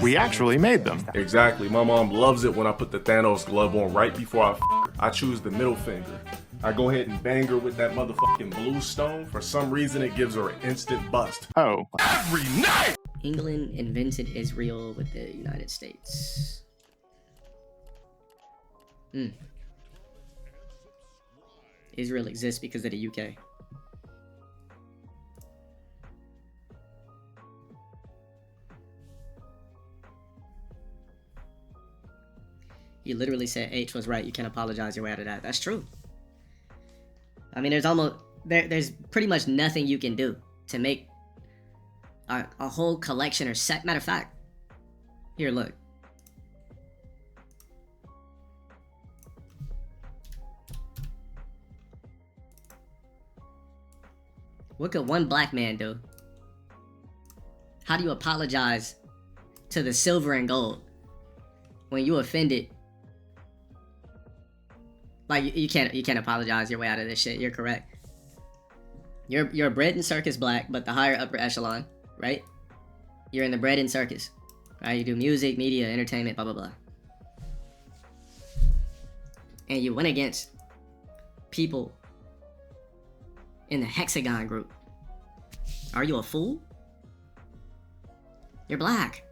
We actually made them. Exactly. My mom loves it when I put the Thanos glove on right before I f her. I choose the middle finger. I go ahead and bang her with that motherfucking blue stone. For some reason, it gives her an instant bust. Oh. Every night! England invented Israel with the United States. Israel exists because of the UK. You literally said H was right. You can't apologize your way out of that. That's true. I mean, there's pretty much nothing you can do to make a whole collection or set. Matter of fact, here, look. What could one black man do? How do you apologize to the silver and gold when you offended? Like, you can't apologize your way out of this shit. You're correct. You're a bread and circus black, but the higher upper echelon, right? You're in the bread and circus, right? You do music, media, entertainment, blah, blah, blah. And you went against people in the hexagon group. Are you a fool? You're black.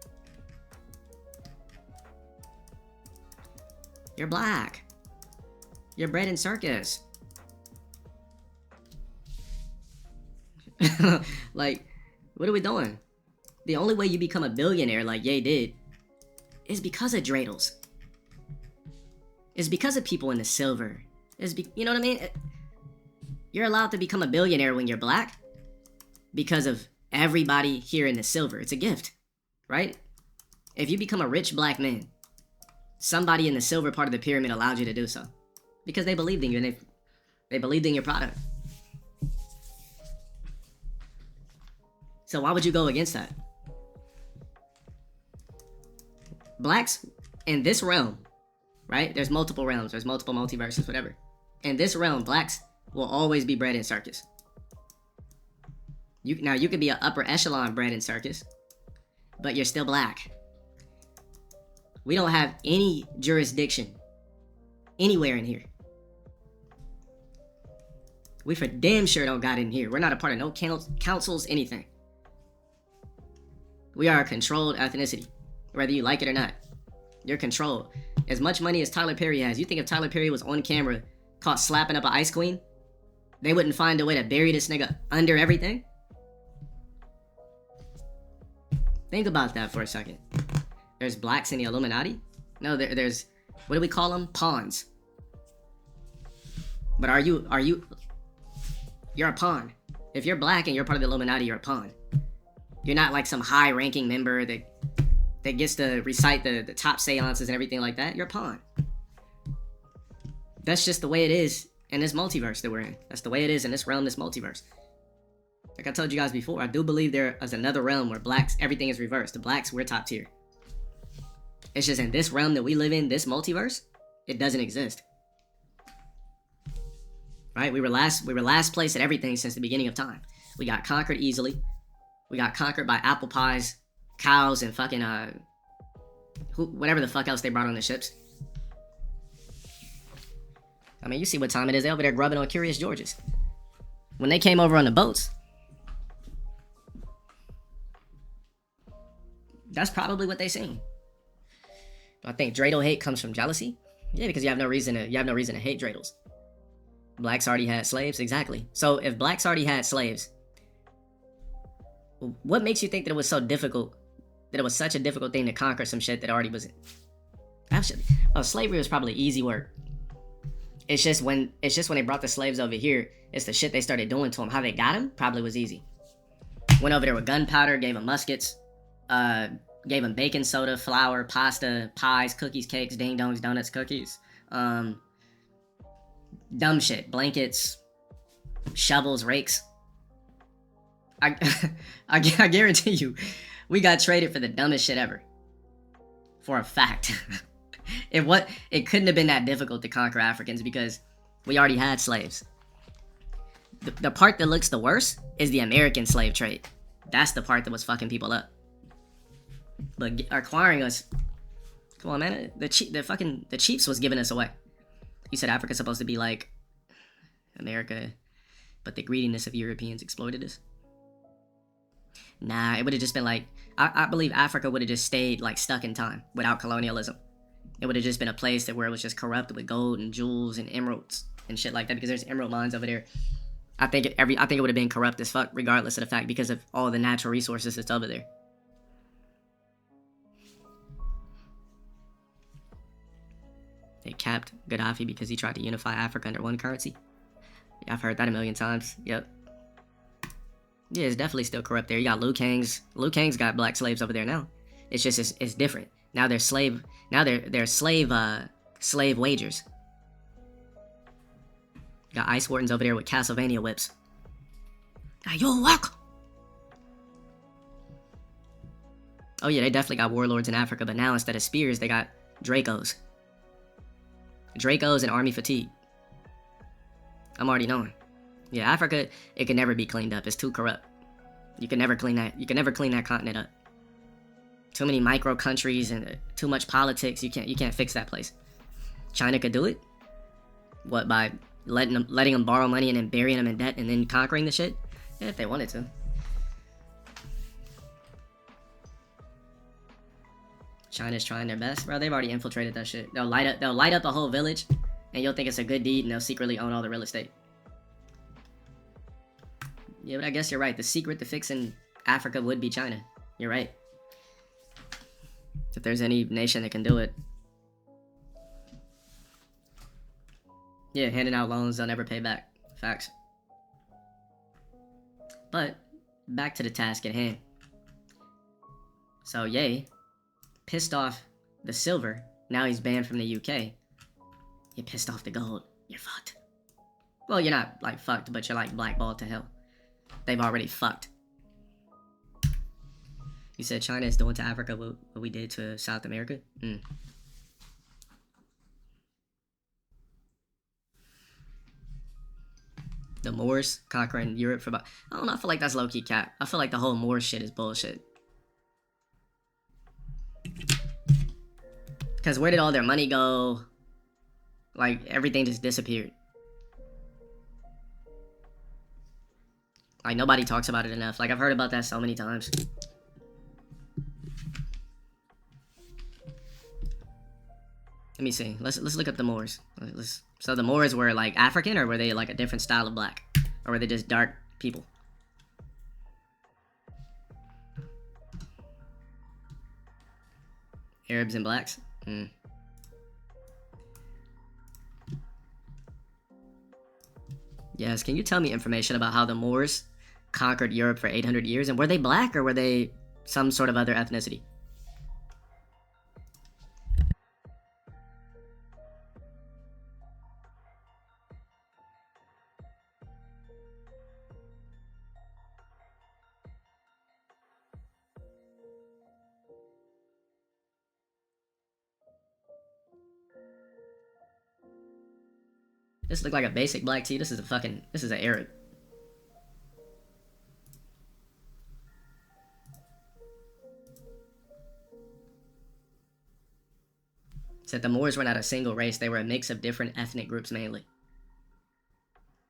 You're black. You're bread and circus. Like, what are we doing? The only way you become a billionaire like Ye did is because of dreidels. It's because of people in the silver. You know what I mean? You're allowed to become a billionaire when you're black because of everybody here in the silver. It's a gift, right? If you become a rich black man, somebody in the silver part of the pyramid allowed you to do so because they believed in you and they believed in your product. So why would you go against that? Blacks in this realm, right? There's multiple realms. There's multiple multiverses, whatever. In this realm, blacks will always be bread and circus. You could be an upper echelon bread and circus, but you're still black. We don't have any jurisdiction anywhere in here. We for damn sure don't got in here. We're not a part of no councils, anything. We are a controlled ethnicity, whether you like it or not. You're controlled. As much money as Tyler Perry has, you think if Tyler Perry was on camera caught slapping up an ice queen, they wouldn't find a way to bury this nigga under everything? Think about that for a second. There's blacks in the Illuminati? No, there's, what do we call them? Pawns. But you're a pawn. If you're black and you're part of the Illuminati, you're a pawn. You're not like some high-ranking member that gets to recite the top seances and everything like that. You're a pawn. That's just the way it is in this multiverse that we're in. That's the way it is in this realm, this multiverse. Like I told you guys before, I do believe there is another realm where blacks, everything is reversed. The blacks, we're top tier. It's just in this realm that we live in, this multiverse, it doesn't exist. Right? We were last place at everything since the beginning of time. We got conquered easily. We got conquered by apple pies, cows, and fucking whatever the fuck else they brought on the ships. I mean, you see what time it is. They're over there grubbing on Curious Georges. When they came over on the boats, that's probably what they seen. I think dreidel hate comes from jealousy. Yeah, because you have no reason to hate dreidels. Blacks already had slaves, exactly. So if blacks already had slaves, what makes you think that it was so difficult? That it was such a difficult thing to conquer some shit that already was. Actually, slavery was probably easy work. It's just when they brought the slaves over here, it's the shit they started doing to them. How they got them probably was easy. Went over there with gunpowder, gave them muskets, gave them baking soda, flour, pasta, pies, cookies, cakes, ding dongs, donuts, cookies, dumb shit, blankets, shovels, rakes. I guarantee you, we got traded for the dumbest shit ever. For a fact. It couldn't have been that difficult to conquer Africans because we already had slaves. The part that looks the worst is the American slave trade. That's the part that was fucking people up. but acquiring us. Come on, man. The Chiefs was giving us away. You said Africa's supposed to be like America, but the greediness of Europeans exploited us. Nah, it would have just been like, I believe Africa would have just stayed like stuck in time without colonialism. It would have just been a place where it was just corrupt with gold and jewels and emeralds and shit like that, because there's emerald mines over there. I think it would have been corrupt as fuck regardless of the fact, because of all the natural resources that's over there. They capped Gaddafi because he tried to unify Africa under one currency. Yeah, I've heard that a million times. Yep. Yeah, it's definitely still corrupt there. You got Liu Kang's. Liu Kang's got black slaves over there now. It's just it's different. Now they're slave. Now they're slave wagers. You got Ice Wardens over there with Castlevania whips. Now you walk. Oh yeah, they definitely got warlords in Africa, but now instead of spears, they got Dracos. Dracos and army fatigue. I'm already knowing. Yeah, Africa, it can never be cleaned up. It's too corrupt. You can never clean that. You can never clean that continent up. Too many micro countries and too much politics. You can't fix that place. China could do it. What, by letting them borrow money and then burying them in debt and then conquering the shit? Yeah, if they wanted to. China's trying their best, bro. They've already infiltrated that shit. They'll light up a whole village, and you'll think it's a good deed, and they'll secretly own all the real estate. Yeah, but I guess you're right. The secret to fixing Africa would be China. You're right. If there's any nation that can do it. Yeah, handing out loans they'll never pay back. Facts. But, back to the task at hand. So, yay. Pissed off the silver. Now he's banned from the UK. You pissed off the gold. You're fucked. Well, you're not, like, fucked, but you're, like, blackballed to hell. They've already fucked. You said China is doing to Africa what we did to South America? The Moors conquering Europe for about... I don't know, I feel like that's low-key cap. I feel like the whole Moors shit is bullshit. Because where did all their money go? Like, everything just disappeared. Like, nobody talks about it enough. Like, I've heard about that so many times. Let me see. Let's look up the Moors. So the Moors were, like, African, or were they, like, a different style of black? Or were they just dark people? Arabs and blacks? Yes, can you tell me information about how the Moors conquered Europe for 800 years? And were they black, or were they some sort of other ethnicity? This look like a basic black tee. This is an Arab. Said the Moors were not a single race. They were a mix of different ethnic groups mainly.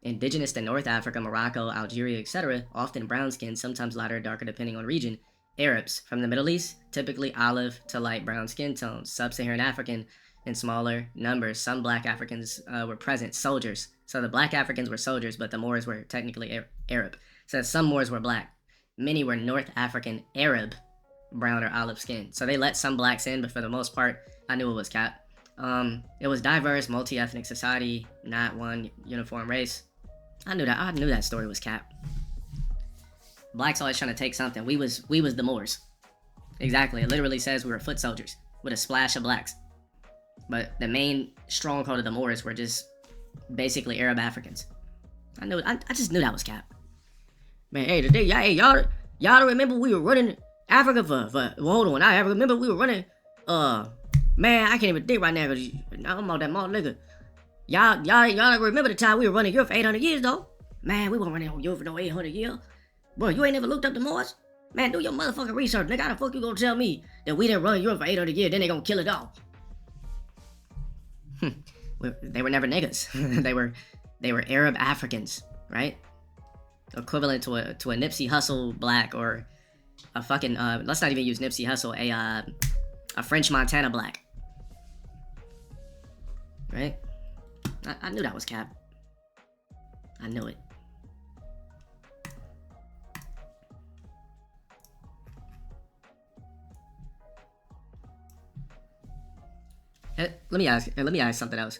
Indigenous to North Africa, Morocco, Algeria, etc., often brown-skinned, sometimes lighter or darker depending on region. Arabs from the Middle East, typically olive to light brown skin tones. Sub-Saharan African, in smaller numbers. Some black Africans were present. Soldiers. So the black Africans were soldiers, but the Moors were technically Arab. So some Moors were black. Many were North African Arab, brown or olive skin. So they let some blacks in, but for the most part, I knew it was cap. It was diverse, multi-ethnic society, not one uniform race. I knew that story was cap. Blacks always trying to take something. We was the Moors. Exactly. It literally says we were foot soldiers with a splash of blacks. But the main stronghold of the Moors were just basically Arab Africans. I just knew that was cap. Man, hey, today, y'all don't remember we were running Africa for hold on. I remember we were running, man, I can't even think right now because I'm on that mall nigga. Y'all remember the time we were running Europe for 800 years though? Man, we weren't running Europe for no 800 years. Bro, you ain't never looked up the Moors? Man, do your motherfucking research. Nigga, how the fuck you gonna tell me that we didn't run Europe for 800 years, then they gonna kill it all? They were never niggas. they were Arab Africans, right? Equivalent to a Nipsey Hussle black, or a fucking let's not even use Nipsey Hussle, a French Montana black. Right? I knew that was cap. I knew it. Let me ask something else.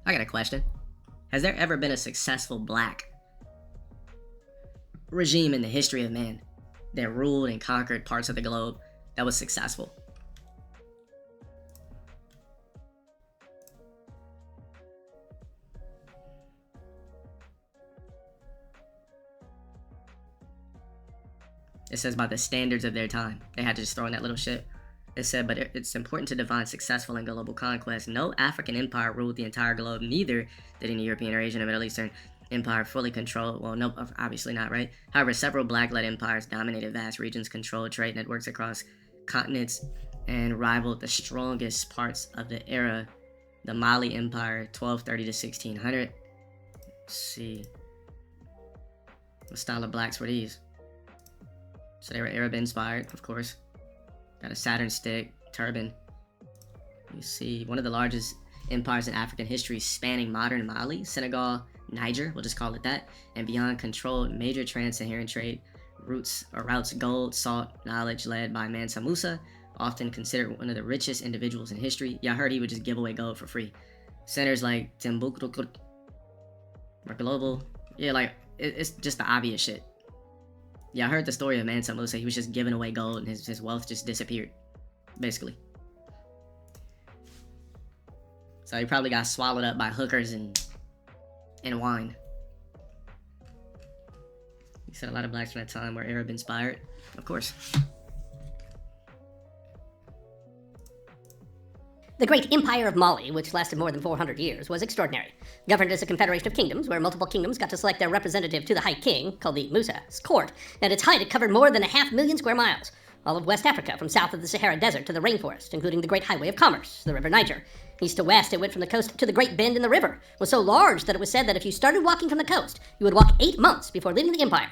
I got a question. Has there ever been a successful black regime in the history of man that ruled and conquered parts of the globe that was successful? It says by the standards of their time. They had to just throw in that little shit. It said, but it's important to define successful and global conquest. No African empire ruled the entire globe. Neither did any European or Asian or Middle Eastern empire fully control. Well, no, obviously not, right? However, several black-led empires dominated vast regions, controlled trade networks across continents, and rivaled the strongest parts of the era. The Mali Empire, 1230 to 1600. Let's see. What style of blacks were these? So they were Arab-inspired, of course. Got a Saturn stick, turban. You see, one of the largest empires in African history, spanning modern Mali, Senegal, Niger, we'll just call it that, and beyond, controlled major trans-Saharan trade routes, gold, salt, knowledge, led by Mansa Musa, often considered one of the richest individuals in history. Yeah, I heard he would just give away gold for free. Centers like Timbuktu were global. Yeah, like, it's just the obvious shit. Yeah, I heard the story of Mansa Musa. He was just giving away gold and his wealth just disappeared, basically. So he probably got swallowed up by hookers and wine. He said a lot of blacks from that time were Arab inspired. Of course. The great empire of Mali, which lasted more than 400 years, was extraordinary. Governed as a confederation of kingdoms, where multiple kingdoms got to select their representative to the High King, called the Musa's court. At its height, it covered more than 500,000 square miles. All of West Africa, from south of the Sahara Desert to the rainforest, including the great highway of commerce, the river Niger. East to west, it went from the coast to the Great Bend in the river. It was so large that it was said that if you started walking from the coast, you would walk 8 months before leaving the empire.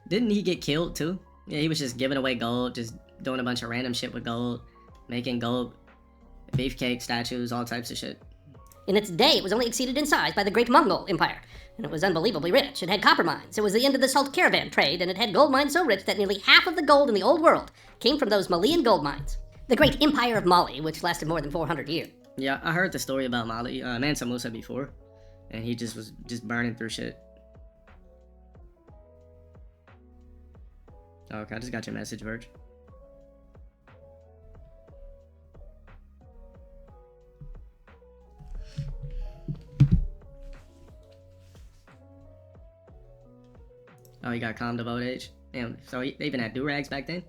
Didn't he get killed too? Yeah, he was just giving away gold, just doing a bunch of random shit with gold, making gold beefcake statues, all types of shit. In its day, it was only exceeded in size by the Great Mongol Empire, and it was unbelievably rich. It had copper mines, it was the end of the salt caravan trade, and it had gold mines so rich that nearly half of the gold in the old world came from those Malian gold mines. The great empire of Mali, which lasted more than 400 years. Yeah, I heard the story about Mali, Mansa Musa before, and he just was burning through shit. Oh, okay, I just got your message, Verge. Oh, he got calmed of old age? Damn, so they even had do-rags back then?